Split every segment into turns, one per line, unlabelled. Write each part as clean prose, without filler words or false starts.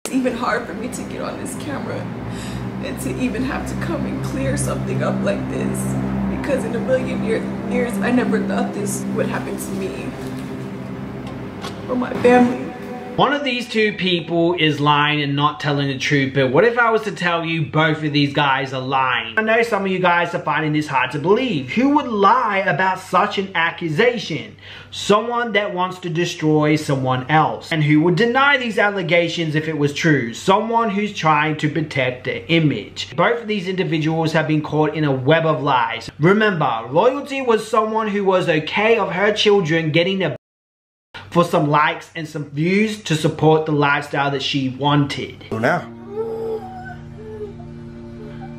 It's even hard for me to get on this camera and to even have to come and clear something up like this, because in a million years I never thought this would happen to me or my family.
One of these two people is lying and not telling the truth, but what if I was to tell you both of these guys are lying? I know some of you guys are finding this hard to believe. Who would lie about such an accusation? Someone that wants to destroy someone else. And who would deny these allegations if it was true? Someone who's trying to protect their image. Both of these individuals have been caught in a web of lies. Remember, Royalty was someone who was okay of her children getting a for some likes and some views to support the lifestyle that she wanted.
Now,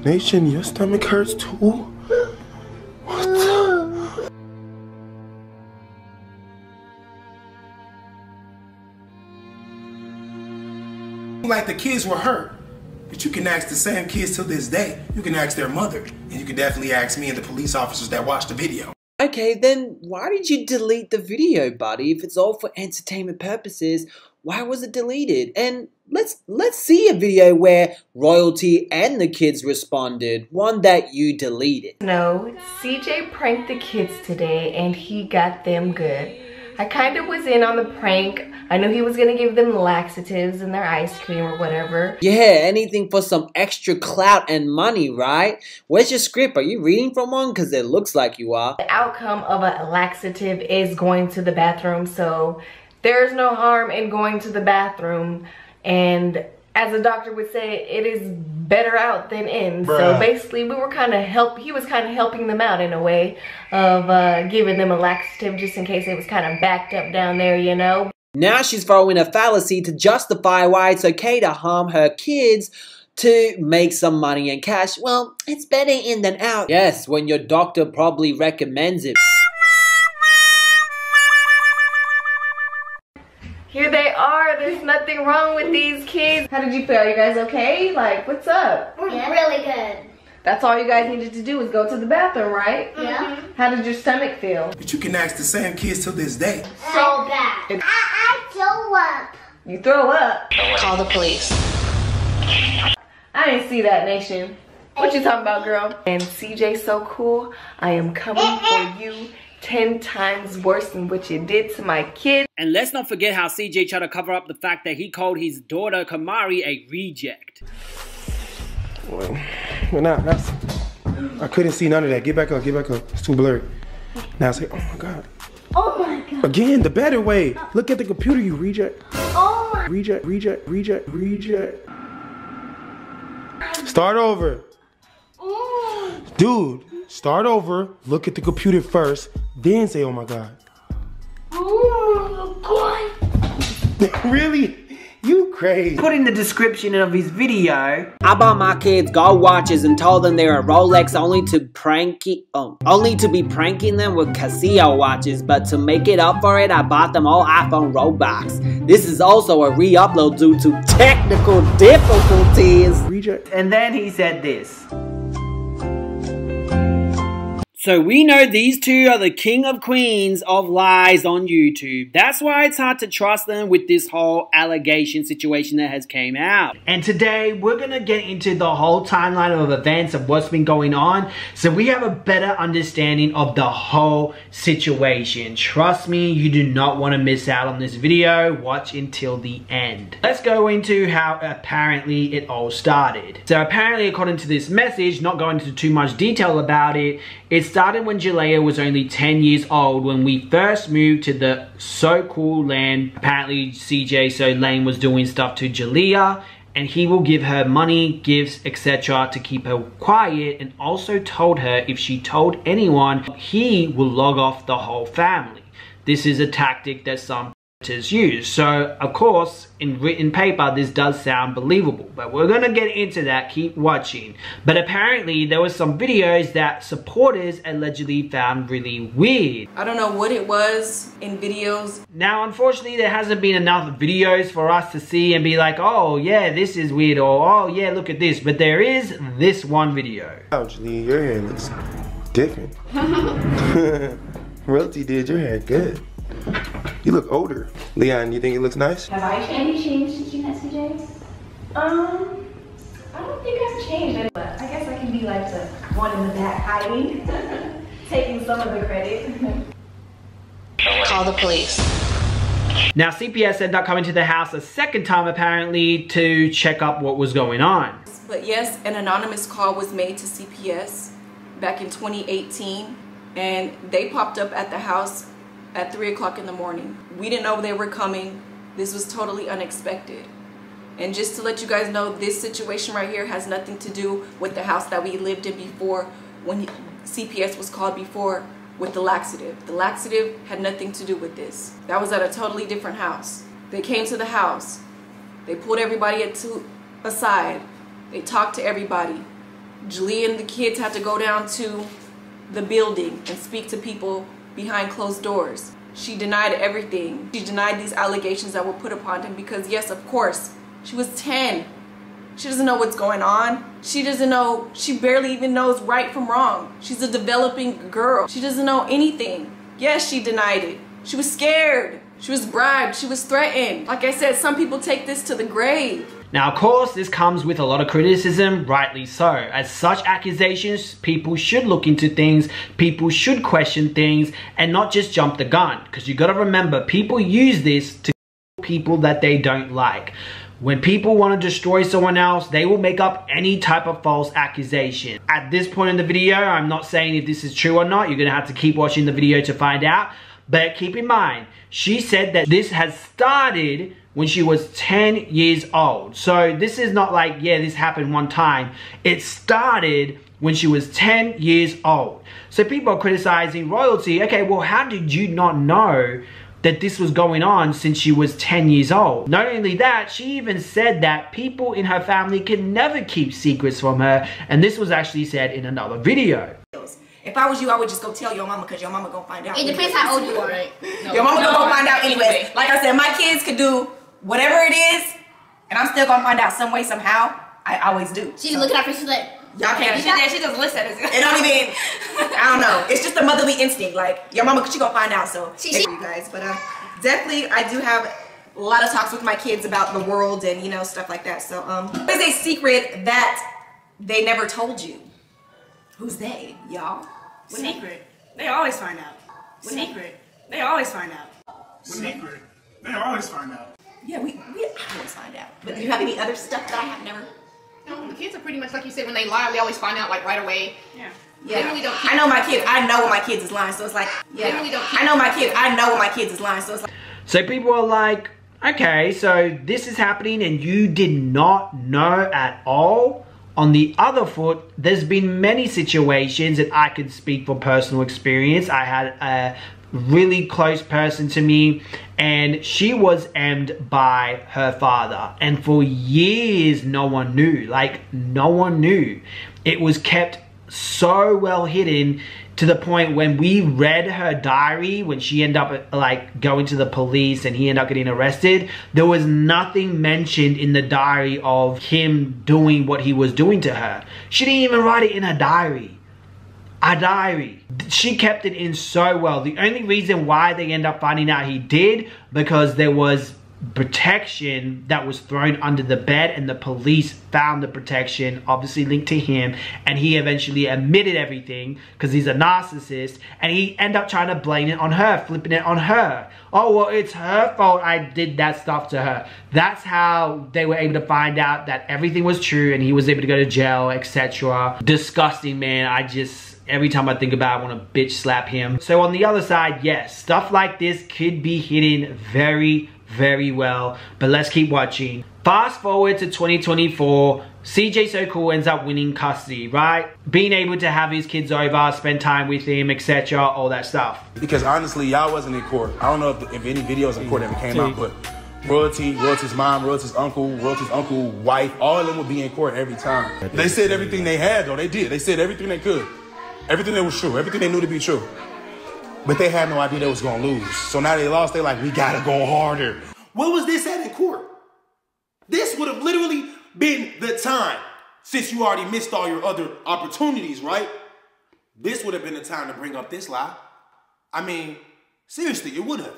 Nation, your stomach hurts too? What? Like the kids were hurt, but you can ask the same kids to this day. You can ask their mother, and you can definitely ask me and the police officers that watched the video.
Okay, then why did you delete the video, buddy? If it's all for entertainment purposes, why was it deleted? And let's see a video where Royalty and the kids responded, one that you deleted.
No, CJ pranked the kids today and he got them good. I kind of was in on the prank. I knew he was gonna give them laxatives and their ice cream or whatever.
Yeah, anything for some extra clout and money, right? Where's your script? Are you reading from one? Because it looks like you are.
The outcome of a laxative is going to the bathroom, so there's no harm in going to the bathroom. And as a doctor would say, it is better out than in. Bruh. So basically, we were kind of he was kind of helping them out in a way of giving them a laxative just in case it was kind of backed up down there, you know.
Now she's throwing a fallacy to justify why it's okay to harm her kids to make some money and cash. Well, it's better in than out. Yes, when your doctor probably recommends it.
Here they are. There's nothing wrong with these kids. How did you feel? You guys okay? Like, what's up?
Yeah. Really good.
That's all you guys needed to do was go to the bathroom, right?
Yeah.
How did your stomach feel?
But you can ask the same kids to this day.
So bad. I throw up.
You throw up?
Call the police.
I didn't see that, Nation. What you talking about, girl? And CJ so cool. I am coming for you 10 times worse than what you did to my kid.
And let's not forget how CJ tried to cover up the fact that he called his daughter Kamari a reject.
Well, now, I couldn't see none of that. Get back up, get back up. It's too blurry. Now say, oh my God.
Oh my God.
Again, the better way. Look at the computer, you reject.
Oh my.
Reject. Start over. Dude, start over. Look at the computer first, then say, oh my God.
Oh my God.
Really? You crazy.
Put in the description of his video.
I bought my kids gold watches and told them they're a Rolex only to be pranking them with Casio watches, but to make it up for it, I bought them all iPhone Robux. This is also a re-upload due to technical difficulties.
Reject.
And then he said this. So we know these two are the king of queens of lies on YouTube. That's why it's hard to trust them with this whole allegation situation that has came out. And today we're going to get into the whole timeline of events of what's been going on, so we have a better understanding of the whole situation. Trust me, you do not want to miss out on this video. Watch until the end. Let's go into how apparently it all started. So apparently, according to this message, not going into too much detail about it, it started when jaaliyah was only 10 years old when we first moved to the So Cool land. Apparently CJ So Lane was doing stuff to jaaliyah and he will give her money, gifts, etc. to keep her quiet, and also told her if she told anyone, he will log off the whole family. This is a tactic that some use. So of course in written paper this does sound believable, but we're gonna get into that. Keep watching. But apparently there were some videos that supporters allegedly found really weird.
I don't know what it was in videos.
Now unfortunately there hasn't been enough videos for us to see and be like, oh yeah, this is weird, or oh yeah, look at this. But there is this one video.
Ouch, Lee, your hair looks different. Royalty did your hair good. You look older. Leon, you think it looks nice?
Have I changed since you met CJ?
I don't think I've changed, but I guess I can be like the one in the back hiding, taking some of the credit.
Call the police.
Now CPS ended up coming to the house a second time apparently to check up what was going on.
But yes, an anonymous call was made to CPS back in 2018, and they popped up at the house at 3 o'clock in the morning. We didn't know they were coming. This was totally unexpected. And just to let you guys know, this situation right here has nothing to do with the house that we lived in before when CPS was called before with the laxative. The laxative had nothing to do with this. That was at a totally different house. They came to the house. They pulled everybody aside. They talked to everybody. Jaaliyah and the kids had to go down to the building and speak to people behind closed doors. She denied everything. She denied these allegations that were put upon him because yes, of course, she was 10. She doesn't know what's going on. She doesn't know, she barely even knows right from wrong. She's a developing girl. She doesn't know anything. Yes, she denied it. She was scared. She was bribed. She was threatened. Like I said, some people take this to the grave.
Now, of course, this comes with a lot of criticism, rightly so. As such accusations, people should look into things, people should question things, and not just jump the gun. Because you gotta remember, people use this to kill people that they don't like. When people want to destroy someone else, they will make up any type of false accusation. At this point in the video, I'm not saying if this is true or not. You're gonna have to keep watching the video to find out. But keep in mind, she said that this has started when she was 10 years old. So this is not like, yeah, this happened one time. It started when she was 10 years old. So people are criticizing royalty. Okay, well, how did you not know that this was going on since she was 10 years old? Not only that, she even said that people in her family can never keep secrets from her. And this was actually said in another video.
If I was you, I would just go tell your mama because your mama gonna find out.
It depends how old you are.
Right? No, your mama gonna find out anyways. Like I said, my kids could do whatever it is, and I'm still gonna find out some way, somehow. I always do.
She's looking at her, she's like,
y'all can't.
She doesn't listen.
It don't even, I don't know. It's just a motherly instinct. Like, your mama, she gonna find out, so. Thank you guys. But definitely, I do have a lot of talks with my kids about the world and, you know, stuff like that. So, there's a secret that they never told you. Who's they, y'all?
Secret. They always find out. Secret. They always find out.
Secret. They always find out.
Yeah, we always find out. But do you have any other stuff that I have never?
No, the kids are pretty much like you said, when they lie, we always find out like right away.
Yeah.
Yeah.
They really don't
I know my kids. I know when my kids is lying, so it's like, yeah.
They really don't
I know my kids. I know when my kids is lying, so it's like.
So people are like, okay, so this is happening and you did not know at all? On the other foot, there's been many situations that I can speak from personal experience. I had a really close person to me and she was emmed by her father. And for years, no one knew. Like, no one knew. It was kept so well hidden to the point when we read her diary, when she ended up like going to the police and he ended up getting arrested, there was nothing mentioned in the diary of him doing what he was doing to her. She didn't even write it in her diary. A diary. She kept it in so well. The only reason why they end up finding out he did, because there was protection that was thrown under the bed and the police found the protection, obviously linked to him, and he eventually admitted everything because he's a narcissist, and he ended up trying to blame it on her, flipping it on her. Oh, well, it's her fault I did that stuff to her. That's how they were able to find out that everything was true and he was able to go to jail, etc. Disgusting, man. Every time I think about it, I want to bitch slap him. So on the other side, yes, stuff like this could be hidden very, very well, but let's keep watching. Fast forward to 2024, CJ So Cool ends up winning custody, right? Being able to have his kids over, spend time with him, etc., all that stuff.
Because honestly, y'all wasn't in court. I don't know if any videos in court ever came out, but Royalty's mom, Royalty's uncle, wife, all of them would be in court every time. They said everything they had, though. They did. They said everything they could. Everything that was true. Everything they knew to be true. But they had no idea they was going to lose. So now they lost. They're like, we got to go harder. What was this at in court? This would have literally been the time, since you already missed all your other opportunities, right? This would have been the time to bring up this lie. I mean, seriously, it would have.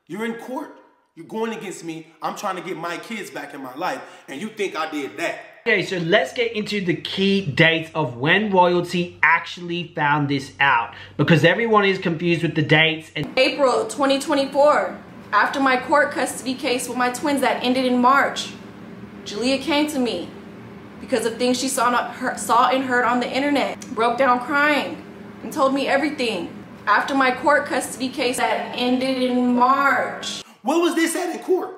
You're in court. You're going against me. I'm trying to get my kids back in my life, and you think I did that.
Okay, so let's get into the key dates of when royalty actually found this out, because everyone is confused with the dates. And
April 2024, after my court custody case with my twins that ended in March, Jaaliyah came to me because of things she saw and heard on the internet, broke down crying, and told me everything. After my court custody case that ended in March.
What was this at in court?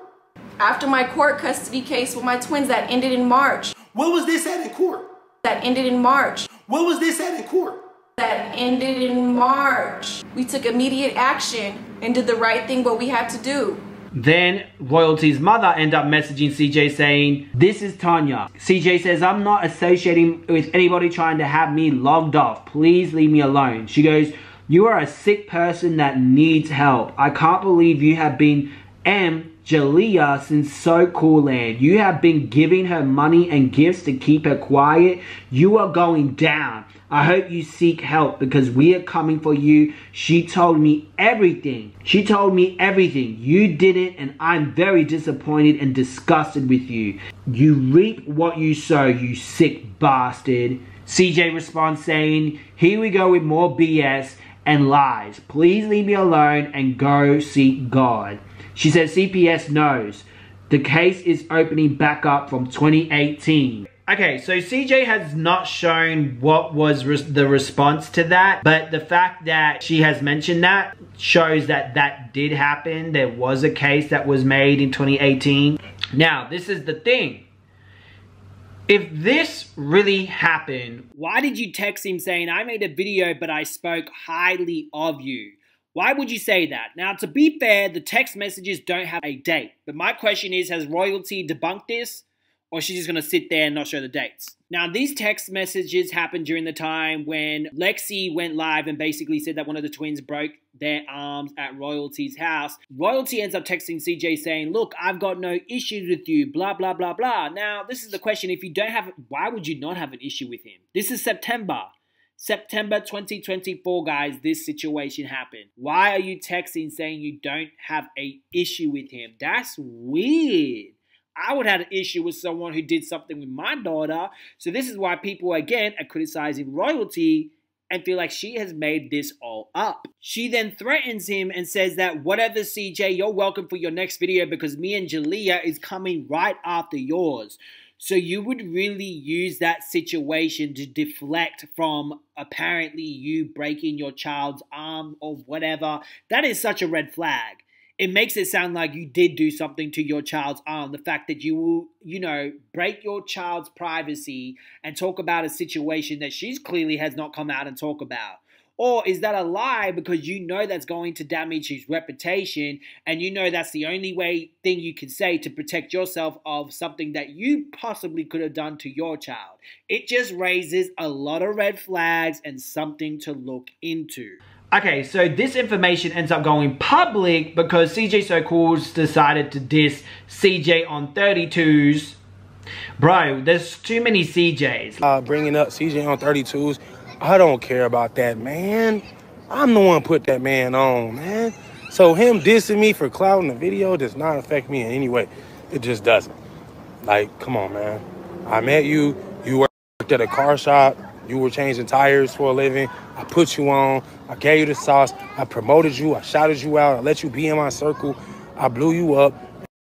After my court custody case with my twins that ended in March.
What was this at in court?
That ended in March.
What was this at in court?
That ended in March. We took immediate action and did the right thing, what we had to do.
then Royalty's mother ended up messaging CJ saying, "This is Tanya. CJ says, I'm not associating with anybody trying to have me logged off. Please leave me alone." She goes, "You are a sick person that needs help. I can't believe you have been jaaliyah since So Cool Land. You have been giving her money and gifts to keep her quiet. You are going down. I hope you seek help because we are coming for you. She told me everything. She told me everything. You didn't, and I'm very disappointed and disgusted with you. You reap what you sow, you sick bastard." CJ responds saying, "Here we go with more BS and lies. Please leave me alone and go seek God." She says CPS knows. The case is opening back up from 2018. Okay, so CJ has not shown what was the response to that, but the fact that she has mentioned that shows that that did happen. There was a case that was made in 2018. Now, this is the thing. If this really happened, why did you text him saying, "I made a video, but I spoke highly of you"? Why would you say that? Now, to be fair, the text messages don't have a date. But my question is, has Royalty debunked this? Or is she just going to sit there and not show the dates? Now, these text messages happened during the time when Lexi went live and basically said that one of the twins broke their arms at Royalty's house. Royalty ends up texting CJ saying, "Look, I've got no issues with you, blah, blah, blah, blah." Now, this is the question. If you don't have, why would you not have an issue with him? This is September 2024, guys, this situation happened. Why are you texting saying you don't have an issue with him? That's weird. I would have an issue with someone who did something with my daughter. So this is why people, again, are criticizing Royalty and feel like she has made this all up. She then threatens him and says that, "Whatever, CJ, you're welcome for your next video because me and Jaaliyah is coming right after yours." So you would really use that situation to deflect from apparently you breaking your child's arm or whatever. That is such a red flag. It makes it sound like you did do something to your child's arm. The fact that you will, break your child's privacy and talk about a situation that she clearly has not come out and talk about. Or is that a lie because you know that's going to damage his reputation and you know that's the only thing you can say to protect yourself of something that you possibly could have done to your child? It just raises a lot of red flags and something to look into. Okay, so this information ends up going public because CJ So Cool's decided to diss CJ on 32s. Bro, there's too many CJs.
Bringing up CJ on 32s, I don't care about that, man. I'm the one put that man on, man. So him dissing me for clouding the video does not affect me in any way. It just doesn't. Like, come on, man. I met you. You worked at a car shop. You were changing tires for a living. I put you on. I gave you the sauce. I promoted you. I shouted you out. I let you be in my circle. I blew you up.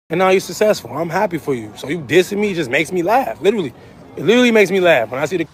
And now you're successful. I'm happy for you. So you dissing me just makes me laugh. Literally. It literally makes me laugh when I see the...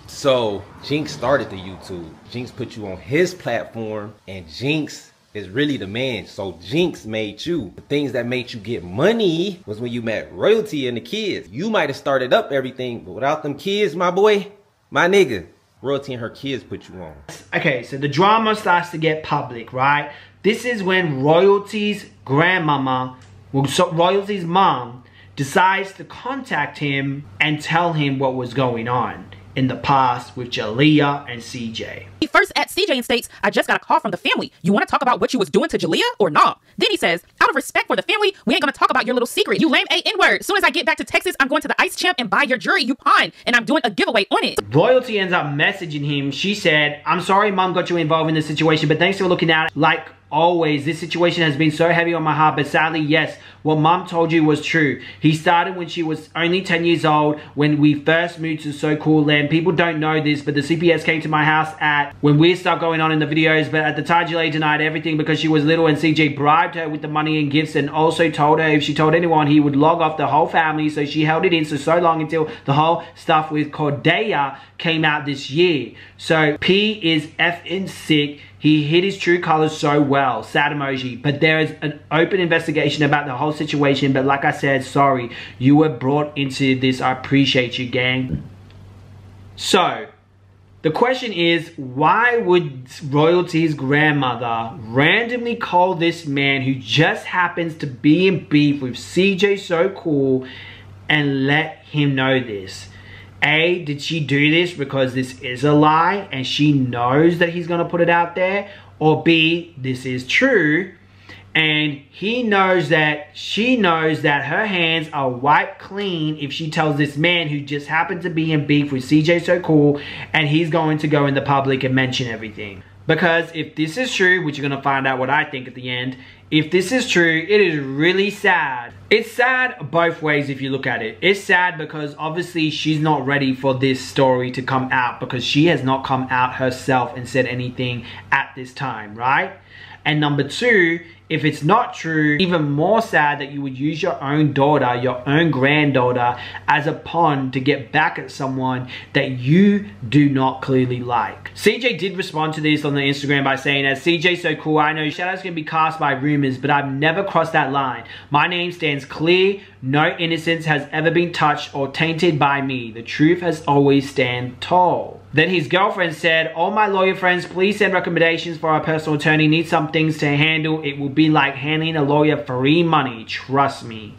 So Jinx started the YouTube. Jinx put you on his platform, and Jinx is really the man. So Jinx made you. The things that made you get money was when you met Royalty and the kids. You might have started up everything, but without them kids, my boy, my nigga, Royalty and her kids put you on.
Okay, so the drama starts to get public, right? This is when Royalty's grandmama, Royalty's mom, decides to contact him and tell him what was going on in the past with Jaaliyah and CJ.
He first at CJ and states, "I just got a call from the family. You want to talk about what you was doing to Jaaliyah or not?" Then he says, "Out of respect for the family, we ain't going to talk about your little secret. You lame N-word. As soon as I get back to Texas, I'm going to the Ice Champ and buy your jury, you pawn, and I'm doing a giveaway on it."
Royalty ends up messaging him. She said, "I'm sorry mom got you involved in this situation, but thanks for looking out like always, this situation has been so heavy on my heart, but sadly, yes, what mom told you was true. He started when she was only 10 years old, when we first moved to So Cool Land. People don't know this, but the CPS came to my house when weird stuff going on in the videos, but at the time, Jaaliyah denied everything because she was little, and CJ bribed her with the money and gifts, and also told her if she told anyone, he would log off the whole family, so she held it in so long until the whole stuff with Cordelia came out this year. So P is effing sick. He hid his true colors so well. Sad emoji. But there is an open investigation about the whole situation. But like I said, sorry. You were brought into this. I appreciate you, gang. So, the question is, why would Royalty's grandmother randomly call this man who just happens to be in beef with CJ So Cool and let him know this? A, did she do this because this is a lie and she knows that he's going to put it out there? Or B, this is true and he knows that she knows that her hands are wiped clean if she tells this man who just happened to be in beef with CJ So Cool, and he's going to go in the public and mention everything. Because if this is true, which you're going to find out what I think at the end, if this is true, it is really sad. It's sad both ways if you look at it. It's sad because obviously she's not ready for this story to come out because she has not come out herself and said anything at this time, right? And number two, if it's not true, even more sad that you would use your own daughter, your own granddaughter, as a pawn to get back at someone that you do not clearly like. CJ did respond to this on the Instagram by saying, as CJ So Cool, I know shadows can be cast by rumors, but I've never crossed that line. My name stands clear. No innocence has ever been touched or tainted by me. The truth has always stand tall. Then his girlfriend said, all my lawyer friends, please send recommendations for our personal attorney. Need some things to handle. It will be like handing a lawyer free money. Trust me.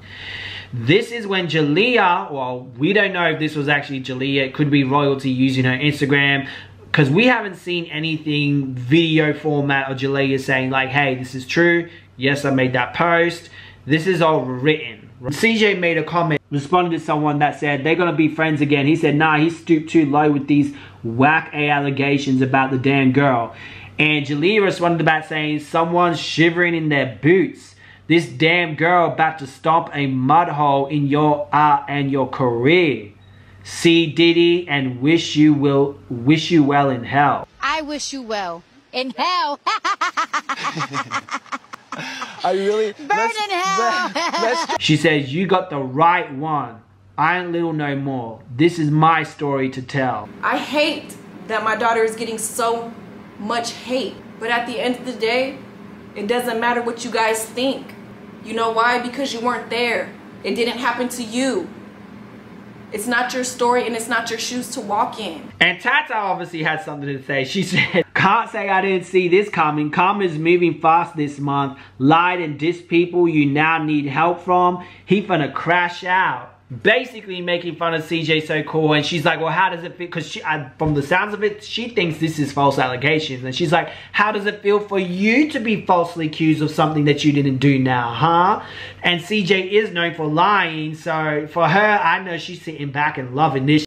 This is when Jaaliyah, well, we don't know if this was actually Jaaliyah. It could be Royalty using her Instagram, because we haven't seen anything video format of Jaaliyah saying like, hey, this is true. Yes, I made that post. This is all written. CJ made a comment, responding to someone that said they're gonna be friends again. He said, nah, he stooped too low with these whack A allegations about the damn girl. And Jaaliyah responded back saying, someone's shivering in their boots. This damn girl about to stomp a mud hole in your art and your career. See Diddy and wish you well in hell.
I wish you well in hell.
I really
burn in hell.
She says, you got the right one. I ain't little no more. This is my story to tell.
I hate that my daughter is getting so much hate, but at the end of the day, it doesn't matter what you guys think. You know why? Because you weren't there. It didn't happen to you. It's not your story and it's not your shoes to walk in.
And Tata obviously had something to say. She said, can't say I didn't see this coming. Karma's moving fast this month. Lied and dissed people you now need help from. He finna crash out. Basically making fun of CJ So Cool, and she's like, well, how does it feel? Because from the sounds of it, she thinks this is false allegations, and she's like, how does it feel for you to be falsely accused of something that you didn't do now, huh? And CJ is known for lying, so for her, I know she's sitting back and loving this.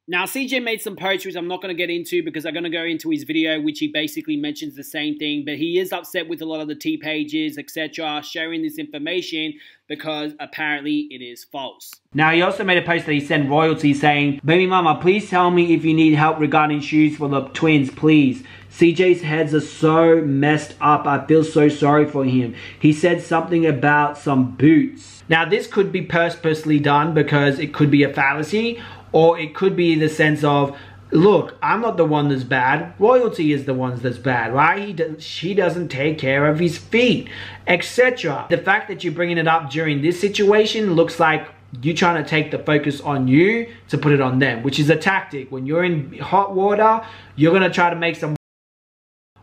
Now, CJ made some posts, which I'm not going to get into because I'm going to go into his video, which he basically mentions the same thing. But he is upset with a lot of the T pages, etc., sharing this information because apparently it is false.
Now, he also made a post that he sent Royalty saying, baby mama, please tell me if you need help regarding shoes for the twins, please. CJ's heads are so messed up. I feel so sorry for him. He said something about some boots. Now, this could be purposely done because it could be a fallacy, or it could be the sense of, look, I'm not the one that's bad. Royalty is the one that's bad, right? She doesn't take care of his feet, etc. The fact that you're bringing it up during this situation looks like you're trying to take the focus on you to put it on them, which is a tactic. When you're in hot water, you're going to try to make some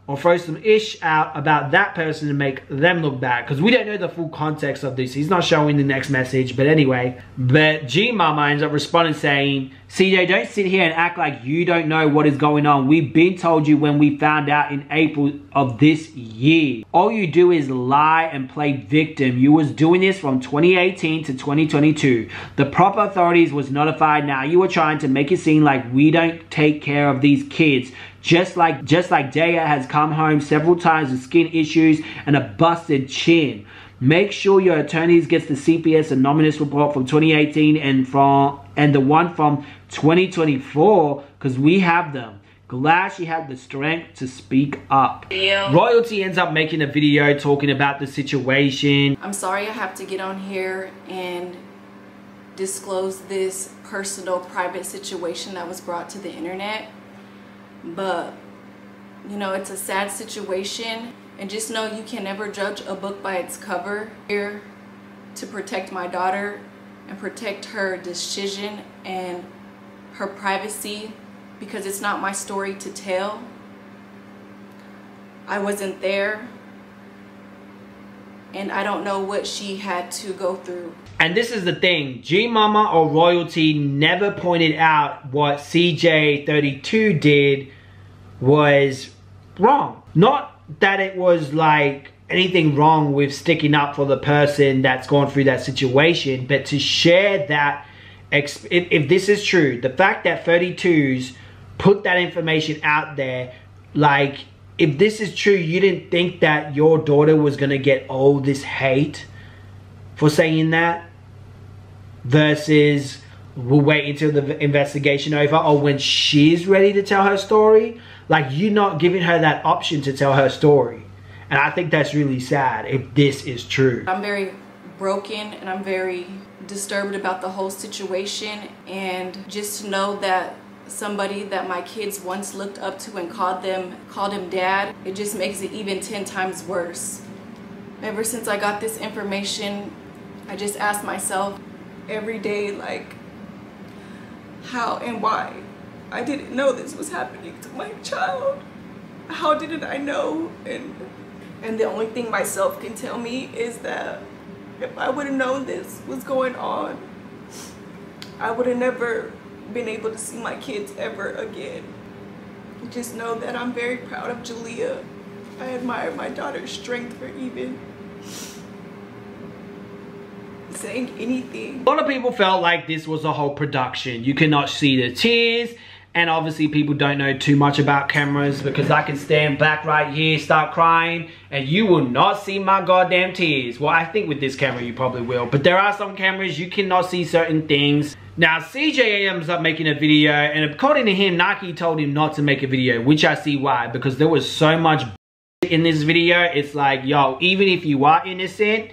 or throw some ish out about that person to make them look bad, because we don't know the full context of this. He's not showing the next message, but anyway. But G Mama ends up responding saying, CJ, don't sit here and act like you don't know what is going on. We've been told you when we found out in April of this year. All you do is lie and play victim. You was doing this from 2018 to 2022. The proper authorities was notified. Now you are trying to make it seem like we don't take care of these kids. just like Jaya has come home several times with skin issues and a busted chin. Make sure your attorneys gets the CPS anonymous report from 2018 and the one from 2024, because we have them. Glad she had the strength to speak up.
Yeah.
Royalty ends up making a video talking about the situation.
I'm sorry I have to get on here and disclose this personal, private situation that was brought to the internet. But, you know, it's a sad situation. And just know you can never judge a book by its cover. Here to protect my daughter and protect her decision and her privacy, because it's not my story to tell. I wasn't there, and I don't know what she had to go through.
And this is the thing, G Mama or Royalty never pointed out what CJ32 did was wrong. Not that it was like anything wrong with sticking up for the person that's gone through that situation, but to share that, if this is true, the fact that 32s put that information out there, like, if this is true, you didn't think that your daughter was gonna get all this hate for saying that, versus we'll wait until the investigation over or when she's ready to tell her story. Like, you're not giving her that option to tell her story. And I think that's really sad if this is true.
I'm very broken and I'm very disturbed about the whole situation, and just to know that somebody that my kids once looked up to and called him dad, it just makes it even 10 times worse. Ever since I got this information, I just ask myself every day, like, how and why? I didn't know this was happening to my child. How didn't I know? And the only thing myself can tell me is that if I would have known this was going on, I would have never been able to see my kids ever again. Just know that I'm very proud of Jaaliyah. I admire my daughter's strength for even saying anything.
A lot of people felt like this was a whole production. You cannot see the tears, and obviously people don't know too much about cameras, because I can stand back right here, start crying, and you will not see my goddamn tears. Well, I think with this camera you probably will, but there are some cameras you cannot see certain things. Now, CJ ends up making a video, and according to him, Nike told him not to make a video, which I see why, because there was so much in this video. It's like, yo, even if you are innocent,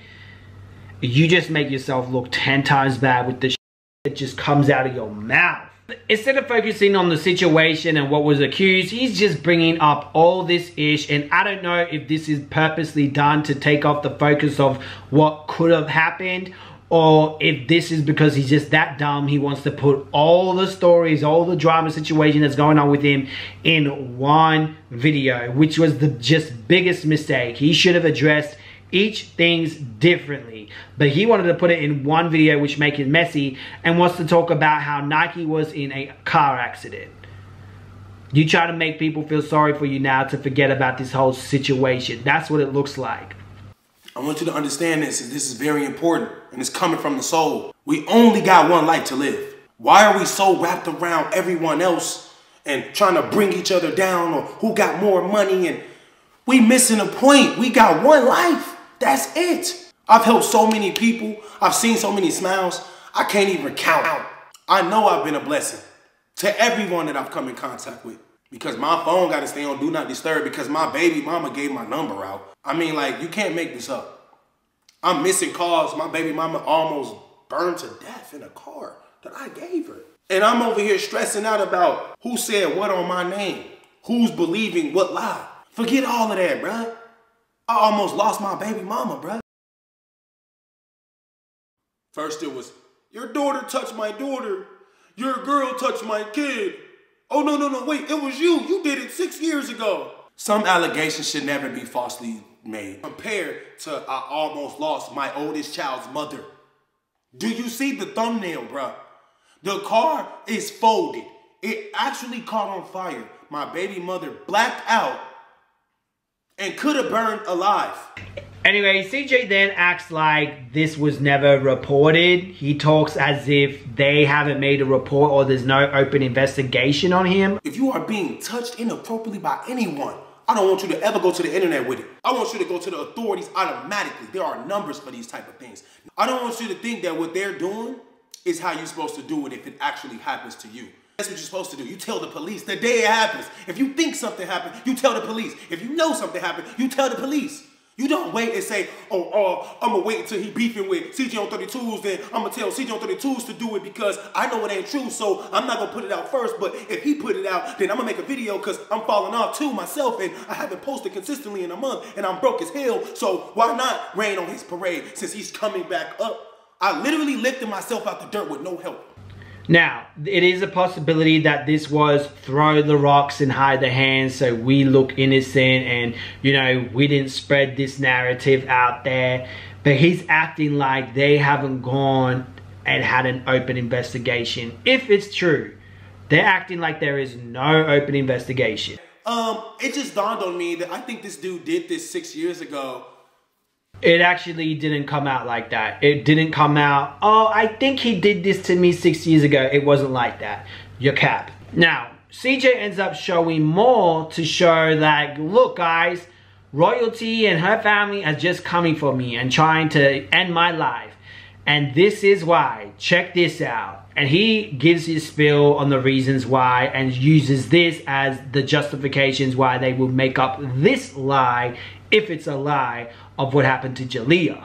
you just make yourself look 10 times bad with the shit that just comes out of your mouth. Instead of focusing on the situation and what was accused, he's just bringing up all this ish, and I don't know if this is purposely done to take off the focus of what could have happened, or if this is because he's just that dumb. He wants to put all the stories, all the drama situation that's going on with him in one video, which was the just biggest mistake. He should have addressed each things differently, but he wanted to put it in one video, which make it messy, and wants to talk about how Nike was in a car accident. You try to make people feel sorry for you now to forget about this whole situation. That's what it looks like.
I want you to understand this, and this is very important, and it's coming from the soul. We only got one life to live. Why are we so wrapped around everyone else and trying to bring each other down, or who got more money? And we missing a point. We got one life. That's it. I've helped so many people. I've seen so many smiles. I can't even count. I know I've been a blessing to everyone that I've come in contact with, because my phone got to stay on Do Not Disturb because my baby mama gave my number out. I mean, like, you can't make this up. I'm missing calls. My baby mama almost burned to death in a car that I gave her. And I'm over here stressing out about who said what on my name, who's believing what lie. Forget all of that, bruh. I almost lost my baby mama, bruh. First it was, your daughter touched my daughter. Your girl touched my kid. Oh, no, wait, it was you. You did it 6 years ago. Some allegations should never be falsely made. Compared to I almost lost my oldest child's mother. Do you see the thumbnail, bruh? The car is folded. It actually caught on fire. My baby mother blacked out and could have burned alive.
Anyway, CJ then acts like this was never reported. He talks as if they haven't made a report or there's no open investigation on him.
If you are being touched inappropriately by anyone, I don't want you to ever go to the internet with it. I want you to go to the authorities automatically. There are numbers for these type of things. I don't want you to think that what they're doing is how you're supposed to do it if it actually happens to you. That's what you're supposed to do. You tell the police the day it happens. If you think something happened, you tell the police. If you know something happened, you tell the police. You don't wait and say, I'm gonna wait until he beefing with CJ on 32s, then I'm gonna tell CJ on 32s to do it because I know it ain't true, so I'm not gonna put it out first, but if he put it out, then I'm gonna make a video because I'm falling off too myself and I haven't posted consistently in a month and I'm broke as hell, so why not rain on his parade since he's coming back up? I literally lifted myself out the dirt with no help.
Now, it is a possibility that this was throw the rocks and hide the hands so we look innocent and, you know, we didn't spread this narrative out there. But he's acting like they haven't gone and had an open investigation. If it's true, they're acting like there is no open investigation.
It just dawned on me that I think this dude did this 6 years ago.
It actually didn't come out like that. It didn't come out, oh, I think he did this to me 6 years ago. It wasn't like that. You're cap. Now, CJ ends up showing more to show that, look guys, royalty and her family are just coming for me and trying to end my life. And this is why. Check this out. And he gives his spiel on the reasons why and uses this as the justifications why they will make up this lie, if it's a lie, of what happened to Jaaliyah.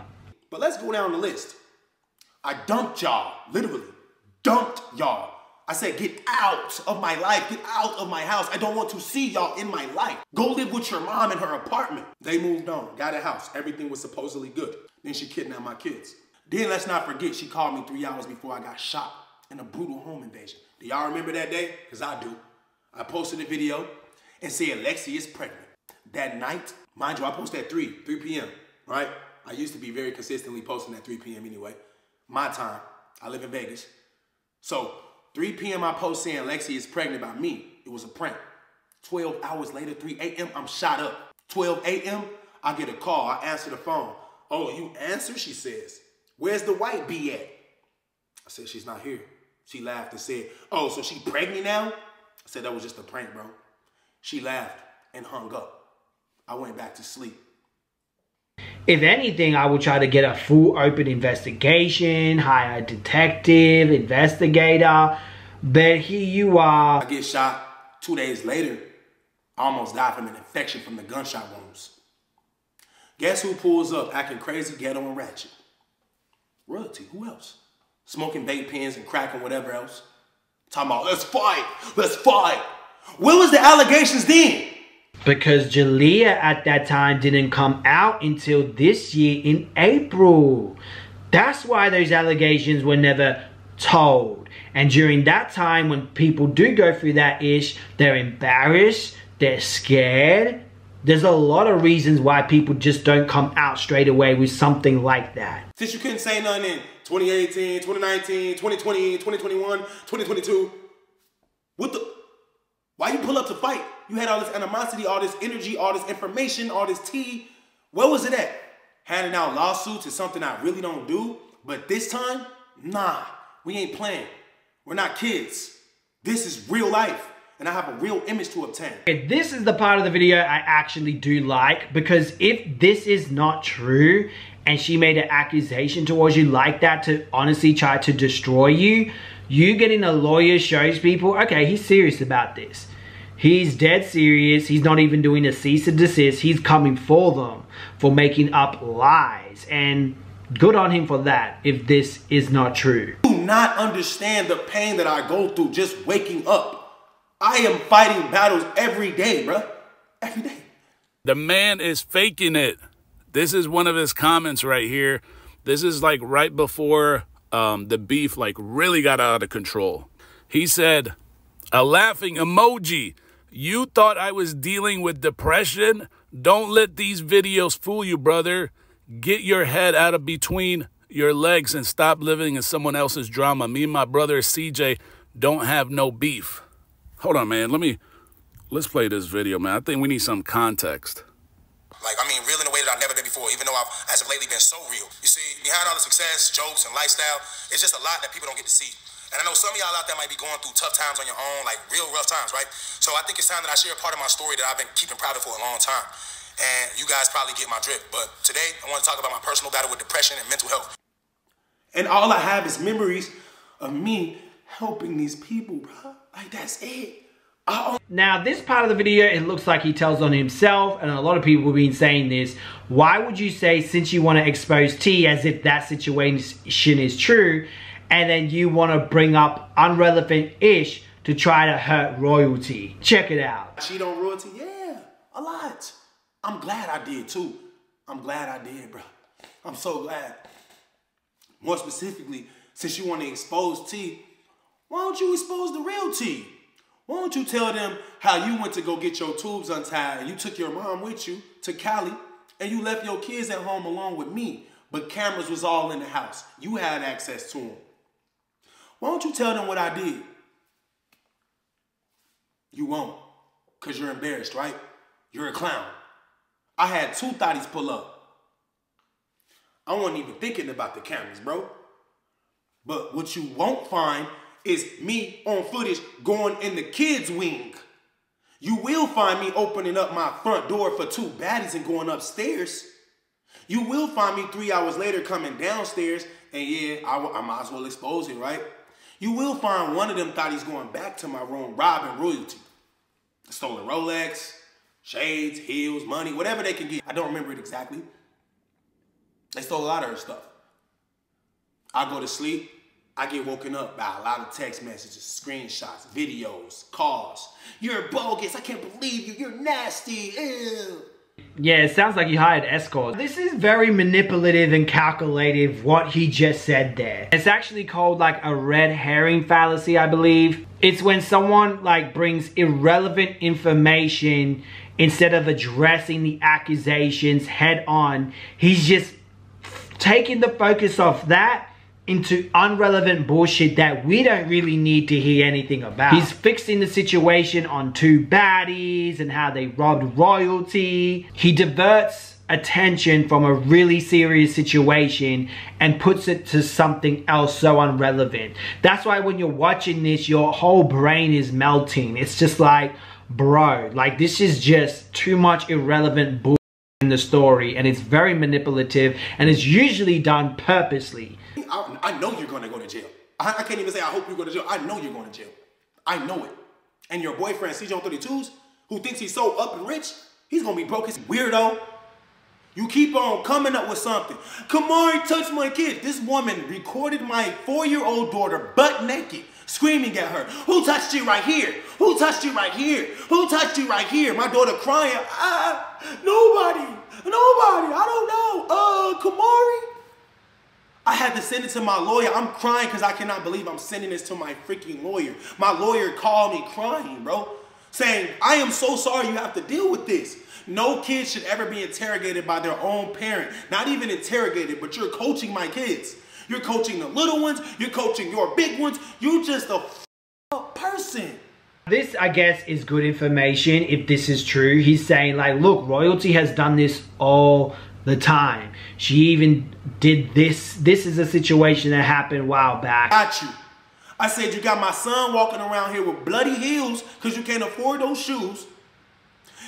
But let's go down the list. I dumped y'all, literally dumped y'all. I said, get out of my life, get out of my house. I don't want to see y'all in my life. Go live with your mom in her apartment. They moved on, got a house. Everything was supposedly good. Then she kidnapped my kids. Then let's not forget, she called me 3 hours before I got shot in a brutal home invasion. Do y'all remember that day? Because I do. I posted a video and said, Lexi is pregnant. That night, mind you, I posted at 3 p.m., right? I used to be very consistently posting at 3 p.m. anyway. My time, I live in Vegas. So 3 p.m. I post saying Lexi is pregnant by me. It was a prank. 12 hours later, 3 a.m., I'm shot up. 12 a.m., I get a call. I answer the phone. Oh, you answer? She says. Where's the white bee at? I said, she's not here. She laughed and said, oh, so she pregnant now? I said, that was just a prank, bro. She laughed and hung up. I went back to sleep.
If anything, I will try to get a full open investigation, hire a detective, investigator, but here you are.
I get shot 2 days later. I almost died from an infection from the gunshot wounds. Guess who pulls up acting crazy, ghetto, and ratchet? Royalty, who else? Smoking vape pens and crack and whatever else. Talking about, let's fight, let's fight. Where was the allegations then?
Because Jaaliyah at that time didn't come out until this year in April. That's why those allegations were never told. And during that time when people do go through that ish, they're embarrassed, they're scared. There's a lot of reasons why people just don't come out straight away with something like that.
Since you couldn't say nothing in 2018, 2019, 2020, 2021, 2022, why you pull up to fight? You had all this animosity, all this energy, all this information, all this tea. Where was it at? Handing out lawsuits is something I really don't do. But this time, nah, we ain't playing. We're not kids. This is real life. And I have a real image to obtain.
This is the part of the video I actually do like, because if this is not true and she made an accusation towards you like that to honestly try to destroy you, you getting a lawyer shows people, okay, he's serious about this. He's dead serious. He's not even doing a cease and desist. He's coming for them for making up lies. And good on him for that if this is not true.
You do not understand the pain that I go through just waking up. I am fighting battles every day, bruh. Every day.
The man is faking it. This is one of his comments right here. This is like right before the beef like really got out of control. He said, a laughing emoji. You thought I was dealing with depression? Don't let these videos fool you, brother. Get your head out of between your legs and stop living in someone else's drama. Me and my brother CJ don't have no beef. Hold on, man. Let's play this video, man. I think we need some context.
Like, I mean, real in a way that I've never been before. before, even though I've, as of lately, been so real. You see, behind all the success, jokes, and lifestyle, it's just a lot that people don't get to see. And I know some of y'all out there might be going through tough times on your own, like real rough times, right? So I think it's time that I share a part of my story that I've been keeping private for a long time. And you guys probably get my drift. But today, I want to talk about my personal battle with depression and mental health.
And all I have is memories of me helping these people, bro. Like, that's it.
Now, this part of the video, it looks like he tells on himself, and a lot of people have been saying this. Why would you say, since you want to expose T as if that situation is true, and then you want to bring up unrelevant-ish to try to hurt royalty? Check it out.
Cheat on royalty? Yeah, a lot. I'm glad I did, too. I'm glad I did, bro. I'm so glad. More specifically, since you want to expose T, why don't you expose the real T? Why don't you tell them how you went to go get your tubes untied and you took your mom with you to Cali and you left your kids at home along with me, but cameras was all in the house. You had access to them. Why don't you tell them what I did? You won't, because you're embarrassed, right? You're a clown. I had two thotties pull up. I wasn't even thinking about the cameras, bro. But what you won't find is me on footage going in the kids' wing. You will find me opening up my front door for two baddies and going upstairs. You will find me 3 hours later coming downstairs, and yeah, I might as well expose it, right? You will find one of them thotties going back to my room, robbing royalty. Stolen Rolex, shades, heels, money, whatever they can get. I don't remember it exactly. They stole a lot of her stuff. I go to sleep. I get woken up by a lot of text messages, screenshots, videos, calls. You're bogus. I can't believe you. You're nasty. Ew.
Yeah, it sounds like he hired escorts. This is very manipulative and calculative, what he just said there. It's actually called like a red herring fallacy, I believe. It's when someone like brings irrelevant information instead of addressing the accusations head on. He's just taking the focus off that into unrelevant bullshit that we don't really need to hear anything about. He's fixing the situation on two baddies and how they robbed royalty. He diverts attention from a really serious situation and puts it to something else so irrelevant. That's why when you're watching this, your whole brain is melting. It's just like, bro, like this is just too much irrelevant bullshit in the story, and it's very manipulative, and it's usually done purposely.
I know you're going to go to jail. I can't even say I hope you go to jail. I know you're going to jail. I know it. And your boyfriend, CJ on 32s, who thinks he's so up and rich, he's going to be broke. He's weirdo. You keep on coming up with something. Kamari touched my kid. This woman recorded my 4-year-old daughter butt naked, screaming at her. Who touched you right here? Who touched you right here? Who touched you right here? My daughter crying. Nobody. I don't know. Kamari. I had to send it to my lawyer. I'm crying because I cannot believe I'm sending this to my freaking lawyer. My lawyer called me crying, bro, saying, I am so sorry you have to deal with this. No kid should ever be interrogated by their own parent. Not even interrogated, but you're coaching my kids. You're coaching the little ones. You're coaching your big ones. You're just a person.
This, I guess, is good information if this is true. He's saying, like, look, royalty has done this all the time. She even did this. This is a situation that happened a while back.
Got you. I said you got my son walking around here with bloody heels because you can't afford those shoes.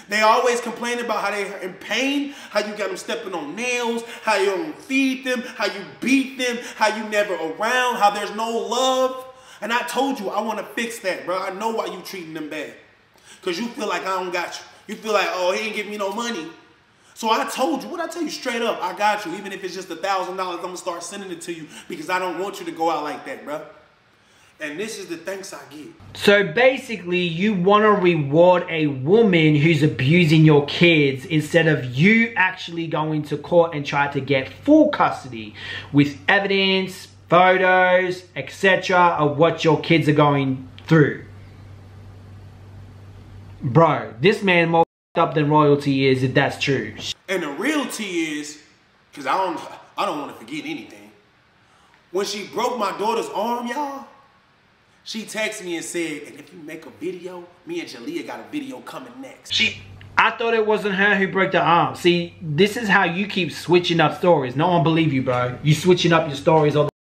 They always complain about how they're in pain, how you got them stepping on nails, how you don't feed them, how you beat them, how you never around, how there's no love. And I told you I want to fix that, bro. I know why you treating them bad. Because you feel like I don't got you. You feel like, oh, he ain't giving me no money. So I told you, what I tell you straight up, I got you. Even if it's just $1,000, I'm going to start sending it to you because I don't want you to go out like that, bro. And this is the thanks I get.
So basically, you want to reward a woman who's abusing your kids instead of you actually going to court and try to get full custody with evidence, photos, etc. of what your kids are going through. Bro, this man more up than royalty is, if that's true.
And the real tea is, because I don't want to forget anything. When she broke my daughter's arm, y'all, she texted me and said, and if you make a video, me and Jaaliyah got a video coming next.
I thought it wasn't her who broke the arm. See, this is how you keep switching up stories. No one believe you, bro. You switching up your stories all the